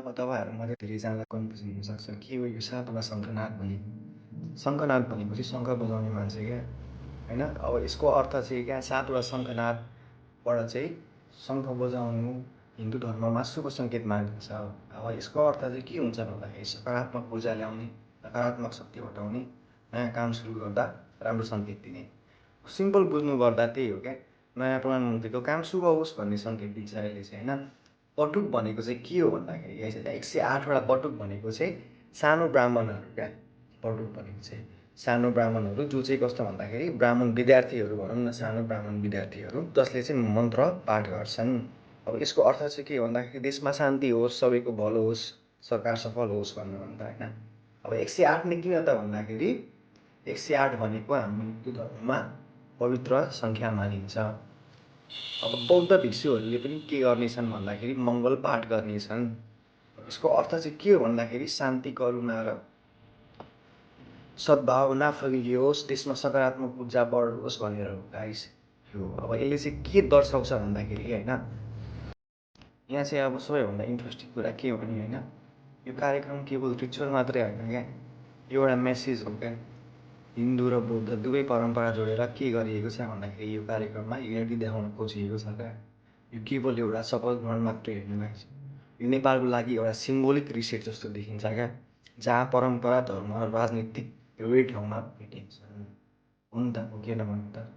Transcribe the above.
अब तपाईँहरूमध्ये धेरैजनालाई कन्फ्युजन हुनसक्छ के हो यो सातवटा शङ्खनाद भनेको। शङ्खनाद भनेको चाहिँ शङ्ख बजाउने मान्छे क्या होइन। अब यसको अर्थ चाहिँ क्या सातवटा शङ्खनादबाट चाहिँ शङ्ख बजाउनु हिन्दू धर्ममा शुभ सङ्केत मानिन्छ। अब यसको अर्थ चाहिँ के हुन्छ भन्दाखेरि सकारात्मक ऊर्जा ल्याउने, नकारात्मक शक्ति हटाउने, नयाँ काम सुरु गर्दा राम्रो सङ्केत दिने। सिम्पल बुझ्नुपर्दा त्यही हो क्या। नयाँ प्रधानमन्त्रीको काम शुभ होस् भन्ने सङ्केत दिन्छ अहिले चाहिँ होइन। बटुक भनेको चाहिँ के हो भन्दाखेरि 108वटा बटुक भनेको चाहिँ सानो ब्राह्मणहरू क्या। बटुक भनेको चाहिँ सानो ब्राह्मणहरू जो चाहिँ कस्तो भन्दाखेरि ब्राह्मण विद्यार्थीहरू भनौँ न, सानो ब्राह्मण विद्यार्थीहरू जसले चाहिँ मन्त्र पाठ गर्छन्। अब यसको अर्थ चाहिँ के हो भन्दाखेरि देशमा शान्ति होस्, सबैको भलो होस्, सरकार सफल होस् भन्नुभन्दा होइन। अब 108 नै किन त भन्दाखेरि 108 भनेको हाम्रो हिन्दू धर्ममा पवित्र सङ्ख्या मानिन्छ। अब बौद्ध भिक्षुहरूले पनि के गर्नेछन् भन्दाखेरि मङ्गल पाठ गर्नेछन्। यसको अर्थ चाहिँ के हो भन्दाखेरि शान्ति, करुणा र सद्भावना फैलियोस्, देशमा सकारात्मक ऊर्जा बढोस् भनेर हो गाइस यो। अब यसले चाहिँ के दर्शाउँछ भन्दाखेरि होइन, यहाँ चाहिँ अब सबैभन्दा इन्ट्रेस्टिङ कुरा के हो भने होइन, यो कार्यक्रम केवल रिचुअल मात्रै होइन क्या, यो एउटा मेसेज हो क्या। हिन्दू र बौद्ध दुवै परम्परा जोडेर के गरिएको छ भन्दाखेरि यो कार्यक्रममा युनिटी देखाउन खोजिएको छ क्या। यो केवल एउटा शपथ ग्रहण मात्रै होइन, यो नेपालको लागि एउटा सिम्बोलिक रिसेट जस्तो देखिन्छ क्या, जहाँ परम्परा, धर्म र राजनीतिक एउटै ठाउँमा भेटिन्छ। हो नि त, हो किन भन्नु त।